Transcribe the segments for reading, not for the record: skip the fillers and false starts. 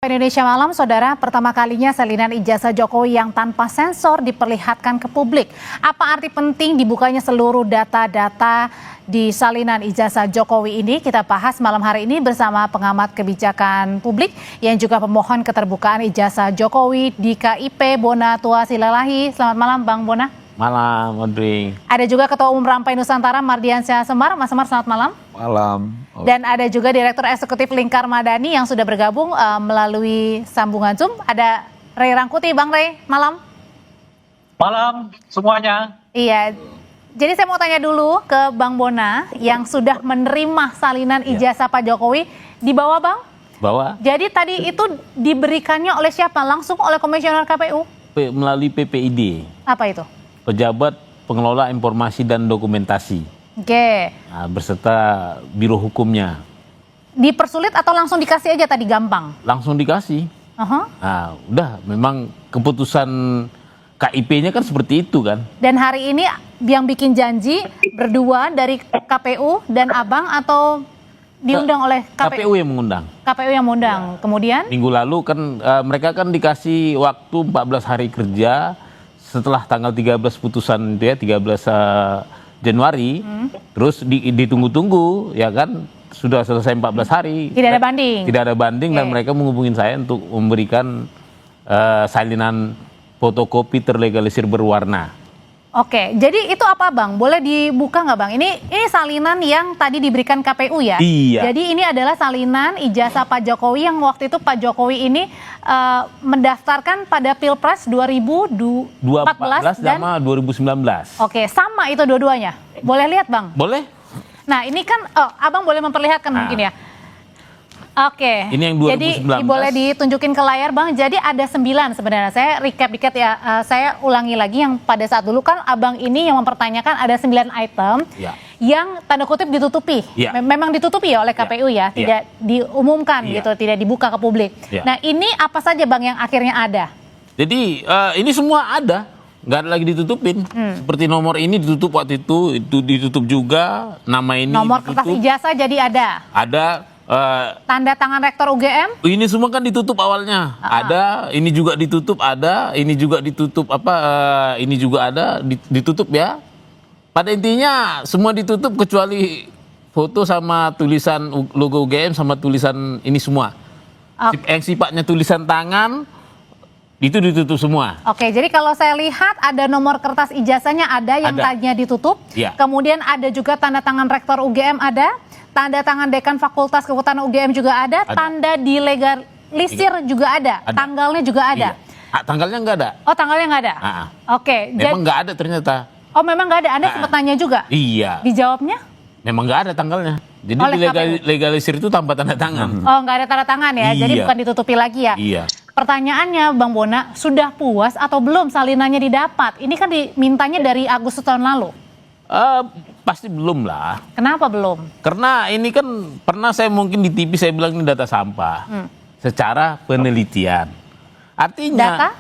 Indonesia Malam, saudara, pertama kalinya salinan ijazah Jokowi yang tanpa sensor diperlihatkan ke publik. Apa arti penting dibukanya seluruh data-data di salinan ijazah Jokowi ini? Kita bahas malam hari ini bersama pengamat kebijakan publik yang juga pemohon keterbukaan ijazah Jokowi di KIP, Bona Tua Silalahi. Selamat malam, Bang Bona. Malam, Audrey. Ada juga Ketua Umum Rampai Nusantara, Mardiansyah Semar. Mas Semar, selamat malam. Malam. Dan ada juga Direktur Eksekutif Lingkar Madani yang sudah bergabung melalui sambungan Zoom. Ada Ray Rangkuti. Bang Ray, malam. Malam semuanya. Iya, jadi saya mau tanya dulu ke Bang Bona yang sudah menerima salinan ijazah Pak Jokowi. Di bawah, Bang? Bawa Jadi tadi itu diberikannya oleh siapa? Langsung oleh Komisioner KPU? melalui PPID, Apa itu? Pejabat Pengelola Informasi dan Dokumentasi, Oke. beserta Biro Hukumnya. Dipersulit atau langsung dikasih aja tadi gampang? Langsung dikasih. Nah, udah memang keputusan KIP-nya kan seperti itu kan. Dan hari ini yang bikin janji berdua dari KPU dan Abang atau diundang oleh KPU? KPU yang mengundang. KPU yang mengundang. Kemudian? Minggu lalu kan mereka kan dikasih waktu 14 hari kerja setelah tanggal 13 putusan itu ya, 13 Januari. Terus ditunggu-tunggu ya kan, sudah selesai 14 hari. Tidak ada banding? Tidak ada banding. Dan mereka menghubungin saya untuk memberikan salinan fotokopi terlegalisir berwarna. Oke, jadi itu apa Bang? Boleh dibuka nggak Bang? Ini salinan yang tadi diberikan KPU ya? Iya. Jadi ini adalah salinan ijazah Pak Jokowi yang waktu itu Pak Jokowi ini mendaftarkan pada Pilpres 2014 sama 2019. Oke, sama itu dua-duanya. Boleh lihat Bang? Boleh? Nah ini kan, Abang boleh memperlihatkan mungkin ya? Oke, ini yang 2019. Jadi boleh ditunjukin ke layar Bang. Jadi ada 9 sebenarnya. Saya recap dikit ya. Saya ulangi lagi yang pada saat dulu kan Abang ini yang mempertanyakan ada 9 item yang tanda kutip ditutupi. Memang ditutupi ya oleh KPU ya, tidak diumumkan gitu, tidak dibuka ke publik. Nah ini apa saja Bang yang akhirnya ada? Jadi ini semua ada, nggak ada lagi ditutupin. Seperti nomor ini ditutup waktu itu ditutup juga. Nama ini nomor ditutup. Kertas ijazah jadi ada. Ada. Tanda tangan rektor UGM? Ini semua kan ditutup awalnya. Ada, ini juga ditutup, ada, ini juga ditutup ini juga ada, ditutup ya. Pada intinya semua ditutup kecuali foto sama tulisan logo UGM sama tulisan ini semua. Yang sifatnya tulisan tangan itu ditutup semua. Oke, jadi kalau saya lihat ada nomor kertas ijazahnya ada yang tadinya ditutup. Kemudian ada juga tanda tangan rektor UGM ada. Tanda tangan dekan Fakultas Kehutanan UGM juga ada. Tanda dilegalisir juga ada. Tanggalnya juga ada. Tanggalnya nggak ada. Oh, tanggalnya nggak ada. Oke. Memang nggak ada ternyata. Oh, memang nggak ada. Anda sempat tanya juga. Iya. Dijawabnya? Memang nggak ada tanggalnya. Jadi legalisir itu tanpa tanda tangan. Oh, nggak ada tanda tangan ya. Jadi bukan ditutupi lagi ya. Iya. Pertanyaannya, Bang Bona, sudah puas atau belum salinannya didapat? Ini kan dimintanya dari Agustus tahun lalu. Pasti belum lah. Kenapa belum? Karena ini kan pernah saya mungkin di TV saya bilang ini data sampah. Secara penelitian. Artinya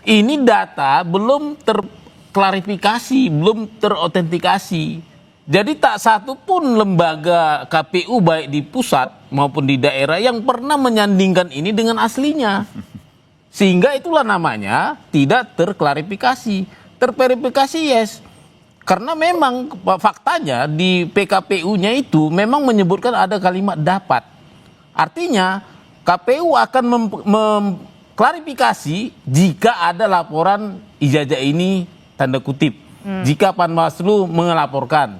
ini data belum terklarifikasi, belum terautentikasi. Jadi tak satu pun lembaga KPU baik di pusat maupun di daerah yang pernah menyandingkan ini dengan aslinya. Sehingga itulah namanya tidak terklarifikasi. Terverifikasi yes. Karena memang faktanya di PKPU-nya itu memang menyebutkan ada kalimat dapat. Artinya KPU akan mengklarifikasi jika ada laporan ijazah ini tanda kutip. Jika Panwaslu melaporkan.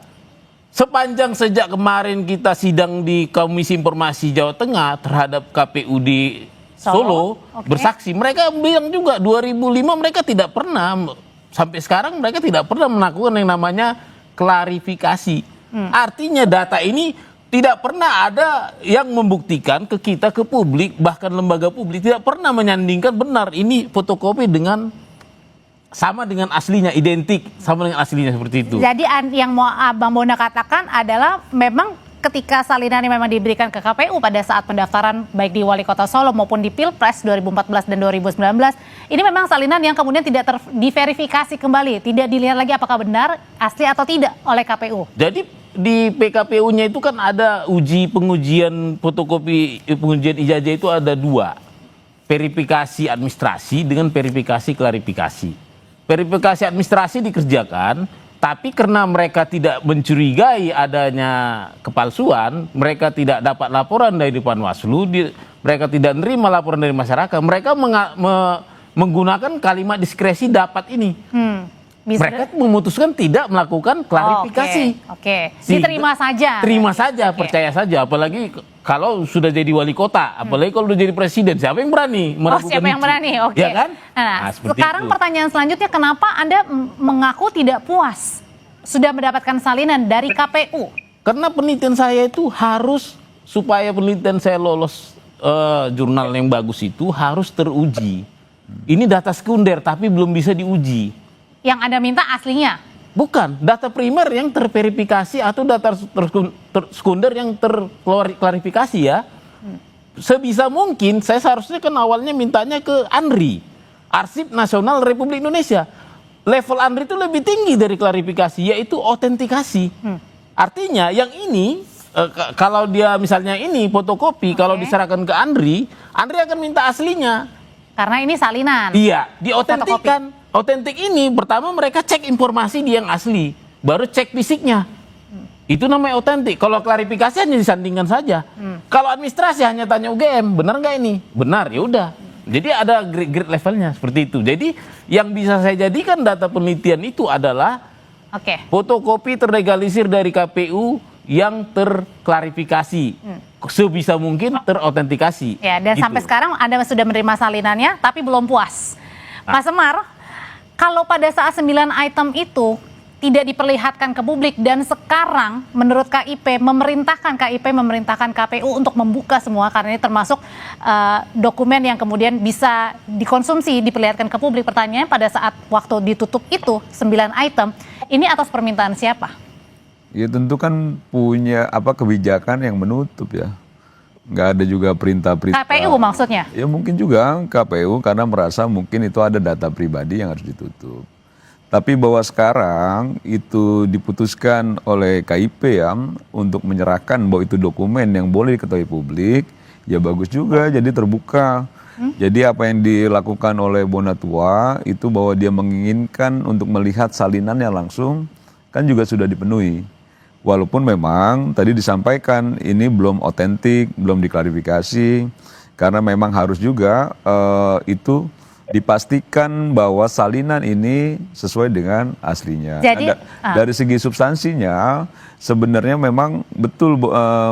Sepanjang sejak kemarin kita sidang di Komisi Informasi Jawa Tengah terhadap KPU di Solo bersaksi. Mereka bilang juga 2005 mereka tidak pernah. Sampai sekarang mereka tidak pernah melakukan yang namanya klarifikasi. Artinya data ini tidak pernah ada yang membuktikan ke kita, ke publik, bahkan lembaga publik tidak pernah menyandingkan benar ini fotokopi dengan sama dengan aslinya, identik sama dengan aslinya seperti itu. Jadi yang mau Bang Bona katakan adalah memang ketika salinan ini memang diberikan ke KPU pada saat pendaftaran baik di Wali Kota Solo maupun di Pilpres 2014 dan 2019, ini memang salinan yang kemudian tidak diverifikasi kembali, tidak dilihat lagi apakah benar, asli atau tidak oleh KPU. Jadi di PKPU-nya itu kan ada pengujian fotokopi, pengujian ijazah itu ada 2. verifikasi administrasi dengan verifikasi klarifikasi. Verifikasi administrasi dikerjakan, tapi karena mereka tidak mencurigai adanya kepalsuan, mereka tidak dapat laporan dari Panwaslu, mereka tidak menerima laporan dari masyarakat, mereka menggunakan kalimat diskresi dapat ini. Mereka memutuskan tidak melakukan klarifikasi. Oke. Diterima saja. Terima saja, percaya saja. Apalagi kalau sudah jadi wali kota, apalagi kalau sudah jadi presiden, siapa yang berani melakukan siapa yang itu? berani? Oke. Ya kan? Nah, seperti sekarang itu. pertanyaan selanjutnya, kenapa Anda mengaku tidak puas sudah mendapatkan salinan dari KPU? Karena penelitian saya itu harus, supaya penelitian saya lolos jurnal yang bagus itu harus teruji. Ini data sekunder tapi belum bisa diuji. Yang Anda minta aslinya? Bukan, data primer yang terverifikasi atau data sekunder yang terklarifikasi ya. Sebisa mungkin saya seharusnya kan awalnya mintanya ke ANRI, Arsip Nasional Republik Indonesia. Level ANRI itu lebih tinggi dari klarifikasi, yaitu autentikasi. Artinya yang ini, kalau dia misalnya ini fotokopi, kalau diserahkan ke ANRI, ANRI akan minta aslinya. Karena ini salinan. Iya, diautentikkan. Otentik ini pertama mereka cek informasi dia yang asli, baru cek fisiknya. Itu namanya otentik. Kalau klarifikasi hanya disandingkan saja. Kalau administrasi hanya tanya UGM, benar nggak ini? Benar, ya udah. Jadi ada grade levelnya seperti itu. Jadi yang bisa saya jadikan data penelitian itu adalah fotokopi terlegalisir dari KPU yang terklarifikasi. Sebisa mungkin terautentikasi. Ya, dan sampai sekarang Anda sudah menerima salinannya, tapi belum puas. Mas Semar, kalau pada saat 9 item itu tidak diperlihatkan ke publik dan sekarang menurut KIP memerintahkan KPU untuk membuka semua karena ini termasuk dokumen yang kemudian bisa dikonsumsi, diperlihatkan ke publik. Pertanyaannya pada saat waktu ditutup itu 9 item, ini atas permintaan siapa? Ya tentu kan punya kebijakan yang menutup ya. Nggak ada juga perintah-perintah. KPU maksudnya? Ya mungkin juga KPU karena merasa mungkin itu ada data pribadi yang harus ditutup. Tapi bahwa sekarang itu diputuskan oleh KIP ya untuk menyerahkan bahwa itu dokumen yang boleh diketahui publik, ya bagus juga jadi terbuka. Jadi apa yang dilakukan oleh Bonatua itu bahwa dia menginginkan untuk melihat salinannya langsung kan juga sudah dipenuhi. Walaupun memang tadi disampaikan ini belum otentik, belum diklarifikasi, karena memang harus juga itu dipastikan bahwa salinan ini sesuai dengan aslinya. Jadi, dari segi substansinya sebenarnya memang betul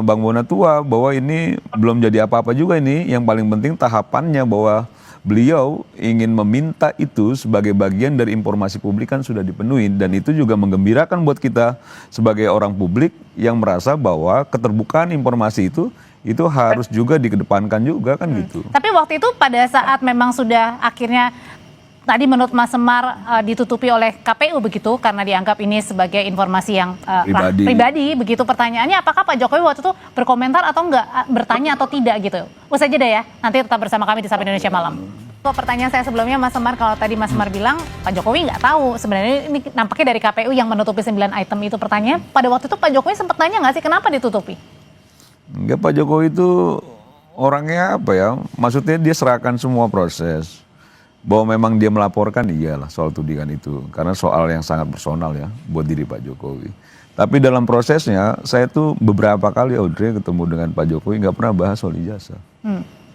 Bang Bonatua bahwa ini belum jadi apa-apa juga ini. Yang paling penting tahapannya bahwa beliau ingin meminta itu sebagai bagian dari informasi publik kan sudah dipenuhi dan itu juga menggembirakan buat kita sebagai orang publik yang merasa bahwa keterbukaan informasi itu harus juga dikedepankan juga kan gitu. Tapi waktu itu pada saat memang sudah akhirnya tadi menurut Mas Semar ditutupi oleh KPU begitu karena dianggap ini sebagai informasi yang pribadi begitu. Pertanyaannya apakah Pak Jokowi waktu itu berkomentar atau enggak, bertanya atau tidak gitu. Usai jeda ya, nanti tetap bersama kami di Sapa Indonesia Malam. Pertanyaan saya sebelumnya Mas Semar, kalau tadi Mas Semar bilang Pak Jokowi nggak tahu, sebenarnya ini nampaknya dari KPU yang menutupi 9 item itu. Pertanyaan pada waktu itu Pak Jokowi sempat tanya nggak sih kenapa ditutupi? Enggak, Pak Jokowi itu orangnya maksudnya dia serahkan semua proses. Bahwa memang dia melaporkan iyalah soal tudingan itu. Karena soal yang sangat personal ya buat diri Pak Jokowi. Tapi dalam prosesnya saya tuh beberapa kali Audrey ketemu dengan Pak Jokowi nggak pernah bahas soal ijazah.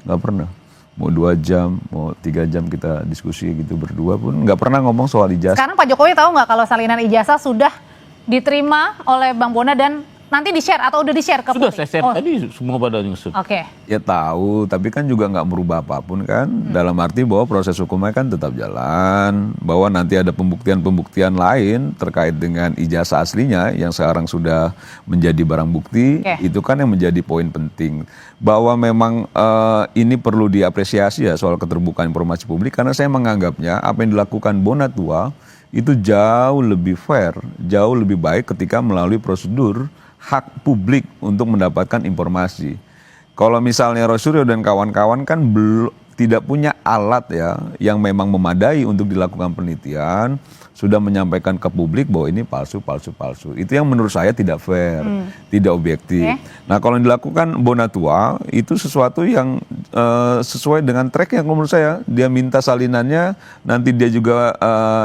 Nggak pernah. Mau 2 jam, mau 3 jam kita diskusi gitu berdua pun nggak pernah ngomong soal ijazah. Sekarang Pak Jokowi tahu nggak kalau salinan ijazah sudah diterima oleh Bang Bona dan nanti di-share atau udah di-share ke publik? Sudah saya share tadi semua pada nyusup. Oke. Ya tahu, tapi kan juga nggak merubah apapun kan. Dalam arti bahwa proses hukumnya kan tetap jalan. Bahwa nanti ada pembuktian-pembuktian lain terkait dengan ijazah aslinya yang sekarang sudah menjadi barang bukti. Itu kan yang menjadi poin penting. Bahwa memang ini perlu diapresiasi ya soal keterbukaan informasi publik. Karena saya menganggapnya apa yang dilakukan Bonatua itu jauh lebih fair, jauh lebih baik ketika melalui prosedur hak publik untuk mendapatkan informasi. Kalau misalnya Rosuryo dan kawan-kawan kan tidak punya alat ya yang memang memadai untuk dilakukan penelitian, sudah menyampaikan ke publik bahwa ini palsu. Itu yang menurut saya tidak fair, tidak objektif. Nah, kalau yang dilakukan Bonatua itu sesuatu yang sesuai dengan track yang menurut saya. Dia minta salinannya, nanti dia juga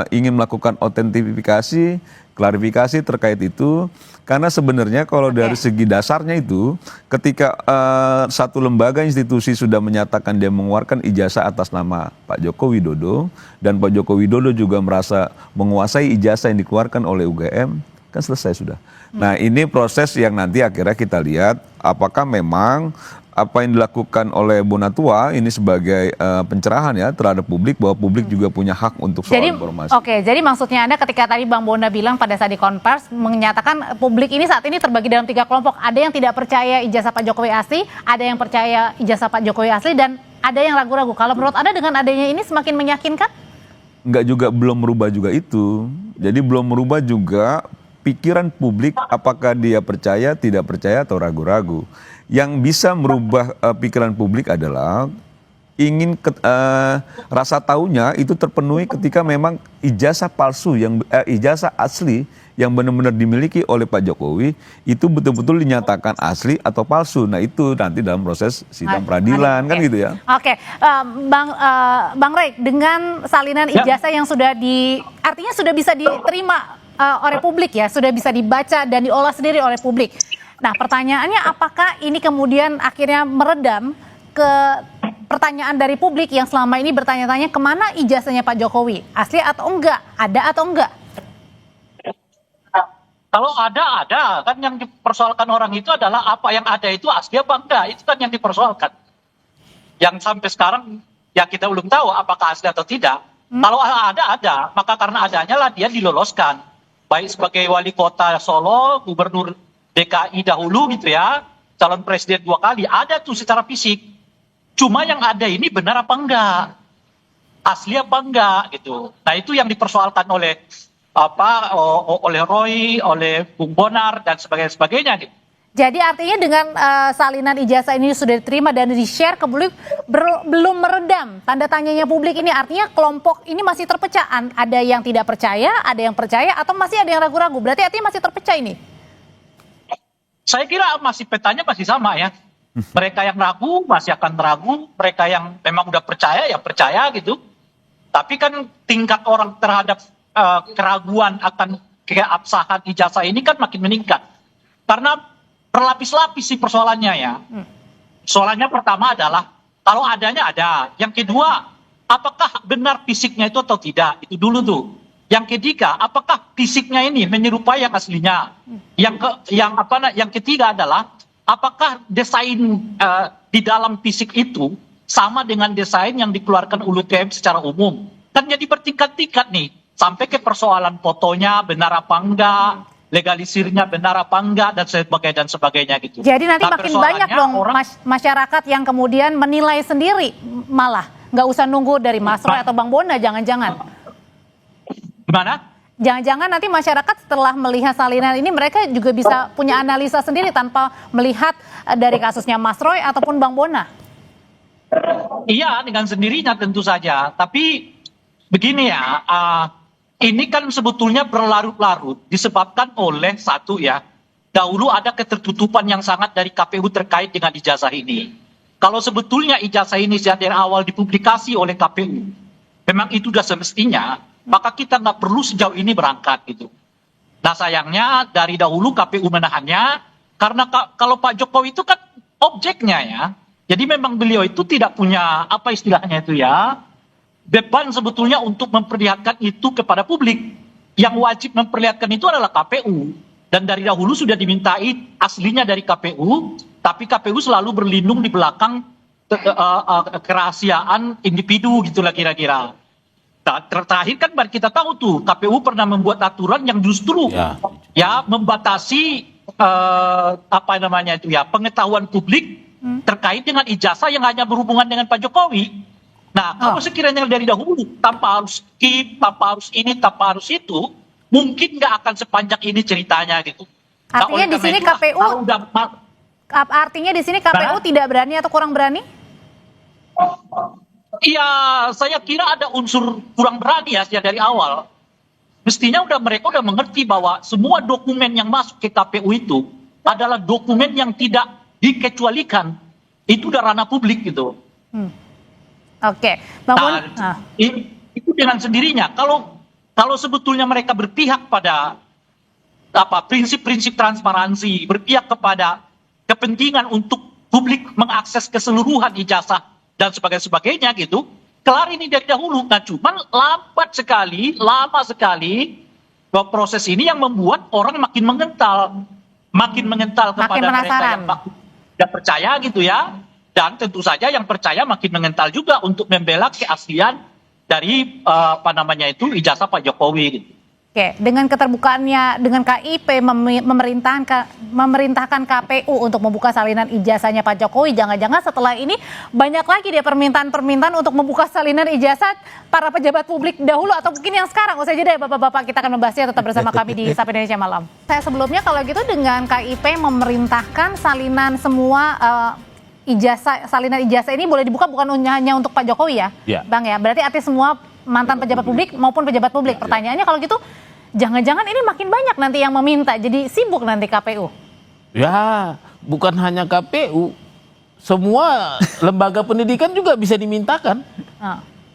ingin melakukan autentifikasi, klarifikasi terkait itu. Karena sebenarnya kalau dari segi dasarnya itu, ketika satu lembaga institusi sudah menyatakan dia mengeluarkan ijazah atas nama Pak Joko Widodo, dan Pak Joko Widodo juga merasa menguasai ijazah yang dikeluarkan oleh UGM, kan selesai sudah. Nah, ini proses yang nanti akhirnya kita lihat apakah memang apa yang dilakukan oleh Bonatua ini sebagai pencerahan ya terhadap publik, bahwa publik juga punya hak untuk soal informasi. Oke, jadi maksudnya Anda ketika tadi Bang Bona bilang pada saat di konvers menyatakan publik ini saat ini terbagi dalam 3 kelompok. Ada yang tidak percaya ijazah Pak Jokowi asli, ada yang percaya ijazah Pak Jokowi asli, dan ada yang ragu-ragu. Kalau menurut Anda dengan adanya ini semakin meyakinkan? Enggak juga, belum merubah juga itu. Jadi belum merubah juga pikiran publik apakah dia percaya, tidak percaya, atau ragu-ragu. Yang bisa merubah pikiran publik adalah ingin rasa tahunya itu terpenuhi ketika memang ijazah palsu yang ijazah asli yang benar-benar dimiliki oleh Pak Jokowi itu betul-betul dinyatakan asli atau palsu. Nah, itu nanti dalam proses sidang peradilan kan gitu ya. Oke, Bang Rey, dengan salinan ijazah yang sudah artinya sudah bisa diterima oleh publik ya, sudah bisa dibaca dan diolah sendiri oleh publik. Nah, pertanyaannya apakah ini kemudian akhirnya meredam ke pertanyaan dari publik yang selama ini bertanya-tanya kemana ijazahnya Pak Jokowi, asli atau enggak, ada atau enggak? Kalau ada, kan yang dipersoalkan orang itu adalah apa yang ada itu asli apa enggak, itu kan yang dipersoalkan. Yang sampai sekarang ya kita belum tahu apakah asli atau tidak. Kalau ada, maka karena adanya lah dia diloloskan. Baik sebagai wali kota Solo, gubernur DKI dahulu gitu ya, calon presiden 2 kali, ada tuh secara fisik. Cuma yang ada ini benar apa enggak, asli apa enggak gitu. Nah, itu yang dipersoalkan oleh oleh Roy, oleh Bung Bonar dan sebagainya gitu. Jadi artinya dengan salinan ijazah ini sudah diterima dan di-share ke publik belum meredam tanda tanyanya publik ini, artinya kelompok ini masih terpecah. Ada yang tidak percaya, ada yang percaya, atau masih ada yang ragu-ragu. Berarti artinya masih terpecah ini. Saya kira petanya masih sama ya. Mereka yang ragu masih akan ragu, mereka yang memang udah percaya ya percaya gitu. Tapi kan tingkat orang terhadap keraguan akan keabsahan ijazah ini kan makin meningkat. Karena berlapis-lapis sih persoalannya ya. Soalannya pertama adalah kalau adanya ada. Yang kedua, apakah benar fisiknya itu atau tidak? Itu dulu tuh. Yang ketiga, apakah fisiknya ini menyerupai yang aslinya? Yang ketiga adalah apakah desain di dalam fisik itu sama dengan desain yang dikeluarkan UGM secara umum? Kan jadi bertingkat-tingkat nih, sampai ke persoalan fotonya benar apa enggak, legalisirnya benar apa enggak, dan sebagainya gitu. Jadi nanti makin banyak dong masyarakat yang kemudian menilai sendiri, malah nggak usah nunggu dari Mas Roy atau Bang Bona, jangan-jangan. Gimana? Jangan-jangan nanti masyarakat setelah melihat salinan ini mereka juga bisa punya analisa sendiri tanpa melihat dari kasusnya Mas Roy ataupun Bang Bona. Iya, dengan sendirinya tentu saja. Tapi begini ya, ini kan sebetulnya berlarut-larut disebabkan oleh satu ya, dahulu ada ketertutupan yang sangat dari KPU terkait dengan ijazah ini. Kalau sebetulnya ijazah ini sejak dari awal dipublikasi oleh KPU, memang itu sudah semestinya, maka kita nggak perlu sejauh ini berangkat gitu. Nah, sayangnya dari dahulu KPU menahannya, karena kalau Pak Jokowi itu kan objeknya ya, jadi memang beliau itu tidak punya apa istilahnya itu ya, beban sebetulnya untuk memperlihatkan itu kepada publik. Yang wajib memperlihatkan itu adalah KPU, dan dari dahulu sudah dimintai aslinya dari KPU, tapi KPU selalu berlindung di belakang kerahasiaan individu gitulah kira-kira. Nah, terakhir kan kita tahu tuh KPU pernah membuat aturan yang justru ya membatasi pengetahuan publik terkait dengan ijazah yang hanya berhubungan dengan Pak Jokowi. Nah, kalau sekiranya dari dahulu tanpa harus skip, tanpa harus ini, tanpa harus itu, mungkin nggak akan sepanjang ini ceritanya gitu. Artinya di sini KPU artinya di sini KPU tidak berani atau kurang berani? Iya, saya kira ada unsur kurang berani ya dari awal. Mestinya mereka udah mengerti bahwa semua dokumen yang masuk ke KPU itu adalah dokumen yang tidak dikecualikan. Itu udah ranah publik gitu. Oke, Bang Boni. Nah, itu dengan sendirinya. Kalau sebetulnya mereka berpihak pada prinsip-prinsip transparansi, berpihak kepada kepentingan untuk publik mengakses keseluruhan ijazah dan sebagainya gitu, kelar ini dari dahulu. Nah, cuman lama sekali bahwa proses ini yang membuat orang makin mengental kepada mereka yang tidak percaya gitu ya. Dan tentu saja yang percaya makin mengental juga untuk membela keaslian dari ijazah Pak Jokowi gitu. Oke, dengan keterbukaannya, dengan KIP memerintahkan KPU untuk membuka salinan ijazahnya Pak Jokowi, jangan-jangan setelah ini banyak lagi dia permintaan-permintaan untuk membuka salinan ijazah para pejabat publik dahulu atau mungkin yang sekarang. Usai jeda ya Bapak-Bapak, kita akan membahasnya tetap bersama kami di Sapa Indonesia Malam. Saya sebelumnya kalau gitu dengan KIP memerintahkan salinan semua salinan ijazah ini boleh dibuka bukan hanya untuk Pak Jokowi ya, Bang ya. Berarti artinya semua mantan pejabat publik maupun pejabat publik. Pertanyaannya kalau gitu, jangan-jangan ini makin banyak nanti yang meminta, jadi sibuk nanti KPU. Ya, bukan hanya KPU, semua lembaga pendidikan juga bisa dimintakan.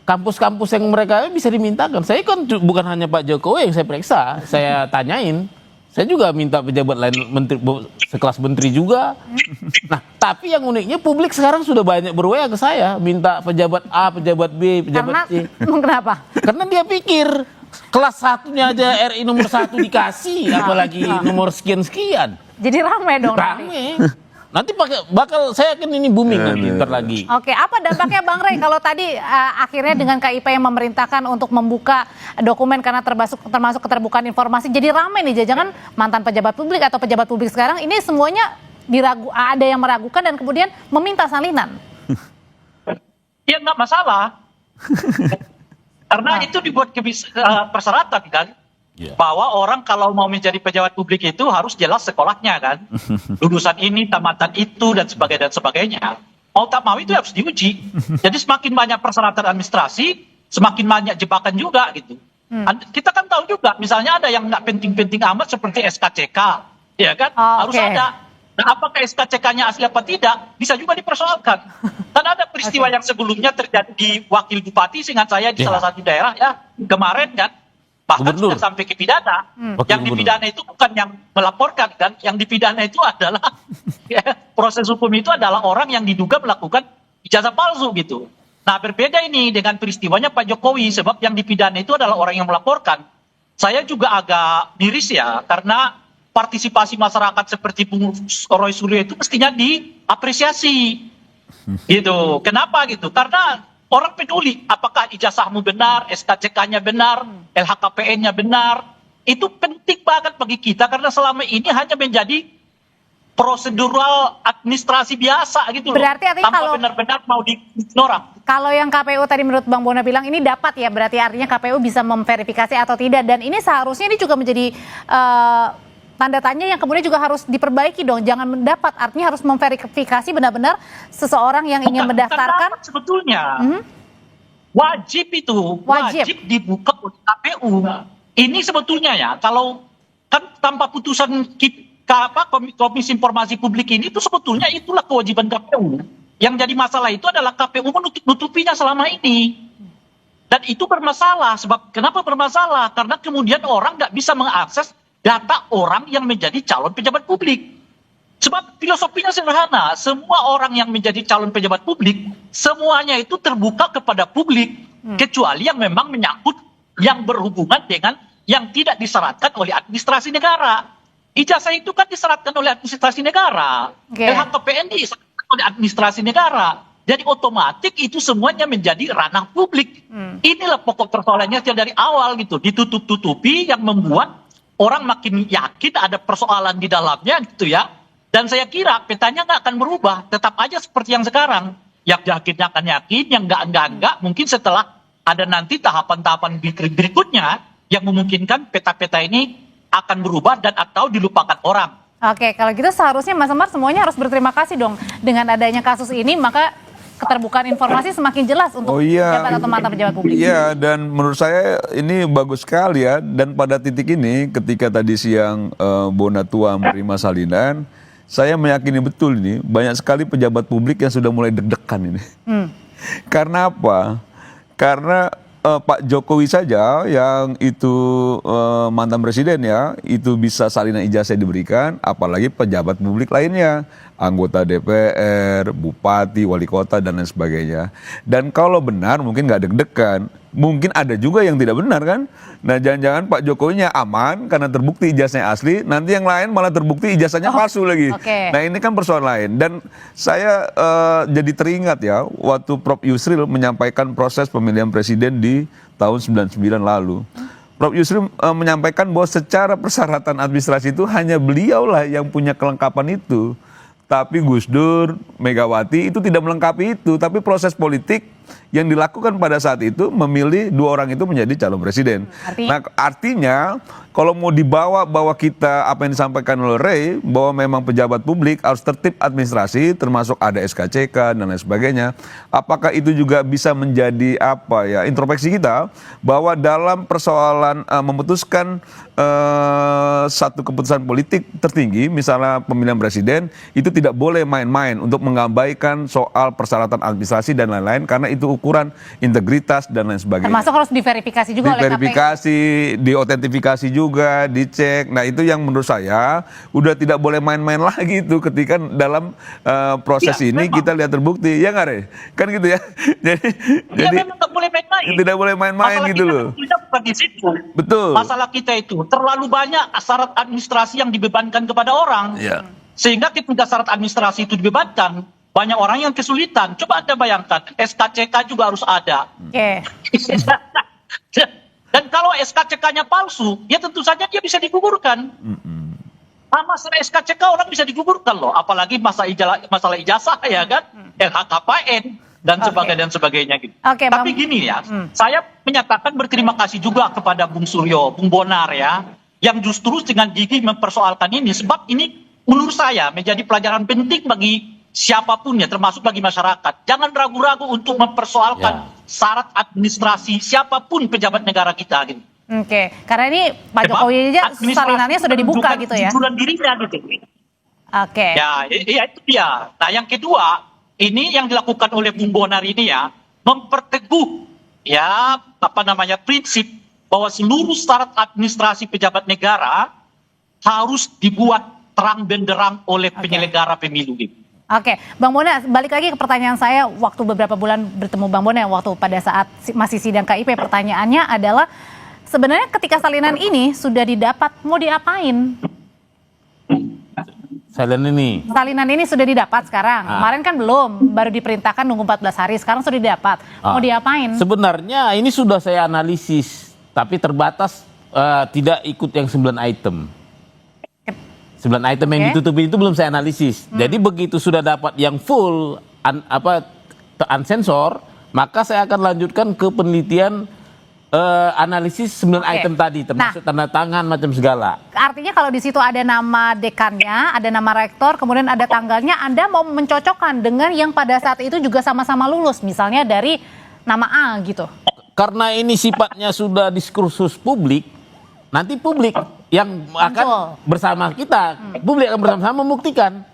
Kampus-kampus yang mereka bisa dimintakan. Saya kan bukan hanya Pak Jokowi yang saya periksa, saya tanyain. Saya juga minta pejabat lain, sekelas menteri juga. Nah, tapi yang uniknya publik sekarang sudah banyak berwaya ke saya, minta pejabat A, pejabat B, pejabat C. Kenapa? Karena dia pikir kelas 1-nya aja RI nomor 1 dikasih, apalagi nomor sekian-sekian. Jadi ramai dong. Ramai. Nanti bakal saya yakin ini booming nanti ntar lagi. Oke, apa dampaknya Bang Rey kalau tadi akhirnya dengan KIP yang memerintahkan untuk membuka dokumen karena termasuk keterbukaan informasi, jadi ramai nih, jangan mantan pejabat publik atau pejabat publik sekarang ini semuanya ada yang meragukan dan kemudian meminta salinan. Ya nggak masalah. Karena itu dibuat persyaratan kan. Bahwa orang kalau mau menjadi pejabat publik itu harus jelas sekolahnya kan. Lulusan ini, tamatan itu, dan sebagainya. Mau tak mau itu harus diuji. Jadi semakin banyak persyaratan administrasi, semakin banyak jebakan juga gitu. Kita kan tahu juga, misalnya ada yang nggak penting-penting amat seperti SKCK. Ya kan? Harus ada. Nah, apakah SKCK-nya asli apa tidak, bisa juga dipersoalkan. Dan ada peristiwa yang sebelumnya terjadi di Wakil Bupati, seingat saya di salah satu daerah ya, kemarin kan, bahkan sudah sampai ke pidana. Yang dipidana itu bukan yang melaporkan kan, yang dipidana itu adalah proses hukum itu adalah orang yang diduga melakukan ijazah palsu gitu. Nah, berbeda ini dengan peristiwanya Pak Jokowi, sebab yang dipidana itu adalah orang yang melaporkan. Saya juga agak miris ya, karena partisipasi masyarakat seperti Bung Roy Suryo itu mestinya diapresiasi gitu. Kenapa gitu? Karena orang peduli apakah ijazahmu benar, SKCK-nya benar, LHKPN-nya benar. Itu penting banget bagi kita karena selama ini hanya menjadi prosedural administrasi biasa gitu loh. Berarti artinya tanpa kalau benar-benar mau diignoran. Kalau yang KPU tadi menurut Bang Bona bilang ini dapat ya, berarti artinya KPU bisa memverifikasi atau tidak, dan ini seharusnya ini juga menjadi tanda tanya yang kemudian juga harus diperbaiki dong. Jangan mendapat, artinya harus memverifikasi benar-benar seseorang yang ingin mendaftarkan. Bukan sebetulnya. Wajib itu. Wajib dibuka oleh KPU. Ini sebetulnya ya, kalau kan tanpa putusan Komisi Informasi Publik ini itu sebetulnya itulah kewajiban KPU. Yang jadi masalah itu adalah KPU menutupinya selama ini. Dan itu bermasalah. Sebab kenapa bermasalah? Karena kemudian orang nggak bisa mengakses data orang yang menjadi calon pejabat publik. Sebab filosofinya sederhana, semua orang yang menjadi calon pejabat publik, semuanya itu terbuka kepada publik, kecuali yang memang menyangkut yang berhubungan dengan yang tidak disyaratkan oleh administrasi negara. Ijazah itu kan disyaratkan oleh administrasi negara. LHKPN disyaratkan oleh administrasi negara. Jadi otomatis itu semuanya menjadi ranah publik. Inilah pokok persoalannya dari awal gitu, ditutup-tutupi yang membuat orang makin yakin ada persoalan di dalamnya gitu ya. Dan saya kira petanya nggak akan berubah. Tetap aja seperti yang sekarang. Yang yakinnya akan yakin, yang enggak. Mungkin setelah ada nanti tahapan-tahapan berikutnya yang memungkinkan peta-peta ini akan berubah dan atau dilupakan orang. Oke, kalau gitu seharusnya Mas Semar semuanya harus berterima kasih dong dengan adanya kasus ini, maka keterbukaan informasi semakin jelas untuk pejabat atau mantan pejabat publik. Iya, dan menurut saya ini bagus sekali ya. Dan pada titik ini, ketika tadi siang Bona Tua menerima salinan, saya meyakini betul ini banyak sekali pejabat publik yang sudah mulai deg-degan ini. Karena apa? Karena Pak Jokowi saja yang itu mantan presiden ya, itu bisa salinan ijazah diberikan, apalagi pejabat publik lainnya, anggota DPR, bupati, wali kota, dan lain sebagainya. Dan kalau benar mungkin nggak deg-degan, mungkin ada juga yang tidak benar kan. Nah jangan-jangan Pak Jokowinya aman karena terbukti ijazahnya asli, nanti yang lain malah terbukti ijazahnya palsu lagi. Nah ini kan persoalan lain. Dan saya jadi teringat ya, waktu Prof. Yusril menyampaikan proses pemilihan presiden di tahun 99 lalu. Prof. Yusril menyampaikan bahwa secara persyaratan administrasi itu hanya beliaulah yang punya kelengkapan itu. Tapi Gus Dur, Megawati itu tidak melengkapi itu. Tapi proses politik yang dilakukan pada saat itu memilih dua orang itu menjadi calon presiden. Artinya kalau mau dibawa bahwa kita apa yang disampaikan oleh Ray bahwa memang pejabat publik harus tertib administrasi termasuk ada SKCK dan lain sebagainya. Apakah itu juga bisa menjadi apa ya introspeksi kita bahwa dalam persoalan memutuskan satu keputusan politik tertinggi misalnya pemilihan presiden itu tidak boleh main-main untuk mengabaikan soal persyaratan administrasi dan lain-lain karena itu ukuran integritas dan lain sebagainya. Termasuk harus diverifikasi juga oleh KPU. Diverifikasi, diotentifikasi juga, dicek. Nah itu yang menurut saya udah tidak boleh main-main lagi itu ketika dalam proses ini memang kita lihat terbukti. Ya nggak Re? Kan gitu ya. jadi memang nggak boleh main-main. Tidak boleh main-main gitu loh. Bukan di situ. Betul. Masalah kita itu terlalu banyak syarat administrasi yang dibebankan kepada orang. Ya. Sehingga ketika syarat administrasi itu dibebankan, banyak orang yang kesulitan. Coba Anda bayangkan, SKCK juga harus ada. Dan kalau SKCK-nya palsu, ya tentu saja dia bisa digugurkan. Masalah SKCK orang bisa digugurkan loh, apalagi masalah ijazah ya kan, LHKPN dan sebagainya gitu. Tapi gini ya, saya menyatakan berterima kasih juga kepada Bung Suryo, Bung Bonar ya, yang justru dengan gigih mempersoalkan ini, sebab ini menurut saya menjadi pelajaran penting bagi siapapun ya, termasuk bagi masyarakat. Jangan ragu-ragu untuk mempersoalkan syarat administrasi siapapun pejabat negara kita gitu. Karena ini Pak Jokowi aja salinannya sudah dibuka gitu ya. Jujuran dirinya gitu. Ya itu dia. Nah yang kedua, ini yang dilakukan oleh Bung Bonar ini ya, memperteguh ya prinsip bahwa seluruh syarat administrasi pejabat negara harus dibuat terang benderang oleh penyelenggara pemilu gitu. Bang Bona, balik lagi ke pertanyaan saya waktu beberapa bulan bertemu Bang Bona waktu pada saat masih sidang KIP, pertanyaannya adalah sebenarnya ketika salinan ini sudah didapat mau diapain? Salinan ini sudah didapat sekarang. Kemarin kan belum, baru diperintahkan nunggu 14 hari, sekarang sudah didapat. Mau diapain? Sebenarnya ini sudah saya analisis, tapi terbatas tidak ikut yang 9 item. 9 item yang ditutupi itu belum saya analisis. Jadi begitu sudah dapat yang full unsensor, maka saya akan lanjutkan ke penelitian analisis 9 item tadi, termasuk tanda tangan macam segala. Artinya kalau di situ ada nama dekannya, ada nama rektor, kemudian ada tanggalnya, Anda mau mencocokkan dengan yang pada saat itu juga sama-sama lulus, misalnya dari nama A gitu. Karena ini sifatnya sudah diskursus publik, nanti publik yang akan bersama kita, publik akan bersama-sama membuktikan.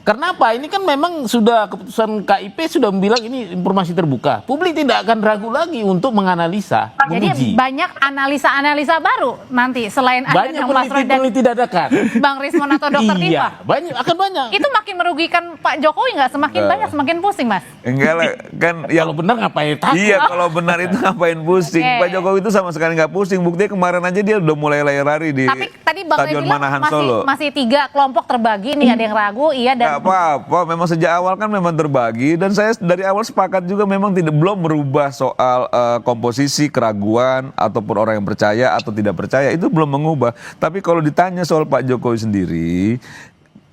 Karena apa? Ini kan memang sudah keputusan KIP sudah bilang ini informasi terbuka. Publik tidak akan ragu lagi untuk menganalisa, menguji. Jadi banyak analisa-analisa baru nanti selain ada banyak peneliti dadakan. Bang Rismon atau Dokter Tifa. Iya, akan banyak. Itu makin merugikan Pak Jokowi nggak? Semakin banyak, semakin pusing, Mas. Enggak lah, kan kalau benar ngapain takut? Iya, kalau benar itu ngapain pusing? Pak Jokowi itu sama sekali nggak pusing. Buktinya kemarin aja dia udah mulai lari di tadi Bang Ray Stadion bilang Manahan Solo. Masih 3 kelompok terbagi nih, ada yang ragu, iya dan nggak apa-apa, memang sejak awal kan memang terbagi dan saya dari awal sepakat juga memang belum merubah soal komposisi keraguan ataupun orang yang percaya atau tidak percaya itu belum mengubah. Tapi kalau ditanya soal Pak Jokowi sendiri,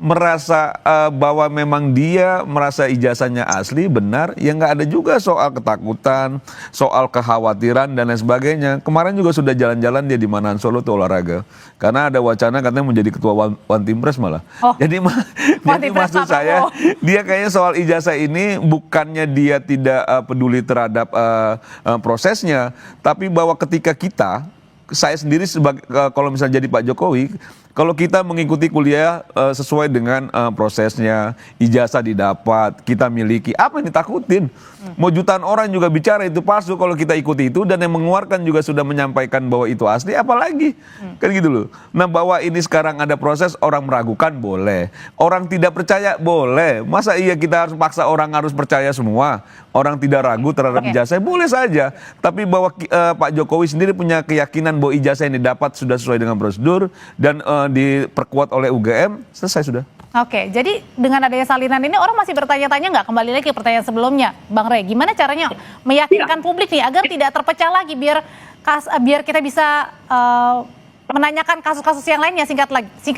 merasa bahwa memang dia merasa ijazahnya asli, benar, ya nggak ada juga soal ketakutan, soal kekhawatiran dan lain sebagainya. Kemarin juga sudah jalan-jalan dia di Manahan Solo tuh olahraga, karena ada wacana katanya menjadi ketua One Team Press malah. Oh, Jadi Team Press maksud Pak saya, Prabowo. dia kayaknya soal ijazah ini bukannya dia tidak peduli terhadap prosesnya, tapi bahwa ketika saya sendiri sebagai kalau misalnya jadi Pak Jokowi, kalau kita mengikuti kuliah sesuai dengan prosesnya, ijazah didapat, kita miliki, apa yang ditakutin? Mau jutaan orang juga bicara itu palsu kalau kita ikuti itu, dan yang mengeluarkan juga sudah menyampaikan bahwa itu asli, apalagi? Kan gitu loh. Nah, bahwa ini sekarang ada proses, orang meragukan boleh, orang tidak percaya boleh. Masa iya kita harus paksa orang harus percaya semua? Orang tidak ragu terhadap ijazah, boleh saja. Tapi bahwa Pak Jokowi sendiri punya keyakinan bahwa ijazah yang didapat sudah sesuai dengan prosedur dan diperkuat oleh UGM, selesai sudah. Oke, jadi dengan adanya salinan ini orang masih bertanya-tanya nggak? Kembali lagi ke pertanyaan sebelumnya, Bang Rey, gimana caranya meyakinkan publik nih agar tidak terpecah lagi, biar kita bisa menanyakan kasus-kasus yang lainnya singkat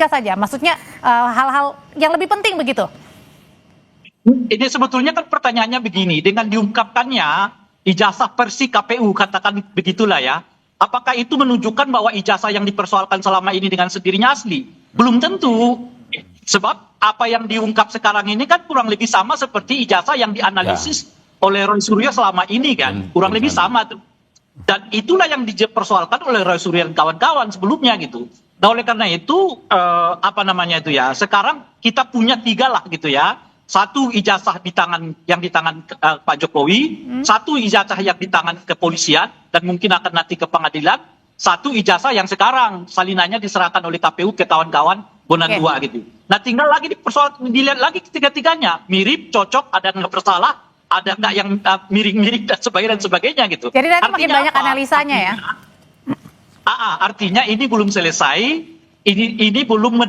saja. Maksudnya hal-hal yang lebih penting begitu. Ini sebetulnya kan pertanyaannya begini, dengan diungkapkannya ijazah versi KPU, katakan begitulah ya, apakah itu menunjukkan bahwa ijazah yang dipersoalkan selama ini dengan sendirinya asli? Belum tentu. Sebab apa yang diungkap sekarang ini kan kurang lebih sama seperti ijazah yang dianalisis oleh Roy Suryo selama ini kan. Kurang lebih sama tuh. Dan itulah yang dipersoalkan oleh Roy Suryo dan kawan-kawan sebelumnya gitu. Nah, oleh karena itu sekarang kita punya 3 lah gitu ya. Satu ijazah yang di tangan Pak Jokowi, satu ijazah yang di tangan kepolisian dan mungkin akan nanti ke pengadilan, satu ijazah yang sekarang salinannya diserahkan oleh KPU ke kawan-kawan Bonan 2 gitu. Nah, tinggal lagi dilihat lagi ketiga-tiganya, mirip, cocok, ada nggak bersalah, ada nggak yang miring-miring dan sebagainya gitu. Jadi nanti makin banyak analisanya ya. Artinya ini belum selesai, ini belum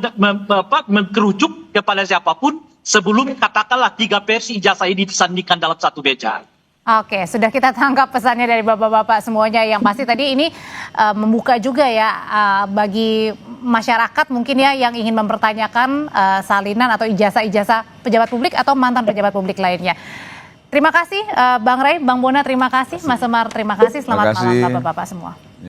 mengkerucut kepada siapapun sebelum katakanlah 3 versi ijazah ini disandingkan dalam satu meja. Oke, sudah kita tangkap pesannya dari bapak-bapak semuanya. Yang pasti tadi ini membuka juga ya bagi masyarakat mungkin ya yang ingin mempertanyakan salinan atau ijazah-ijazah pejabat publik atau mantan pejabat publik lainnya. Terima kasih Bang Rey, Bang Bona terima kasih, Mas Semar terima kasih. Selamat malam bapak-bapak semua.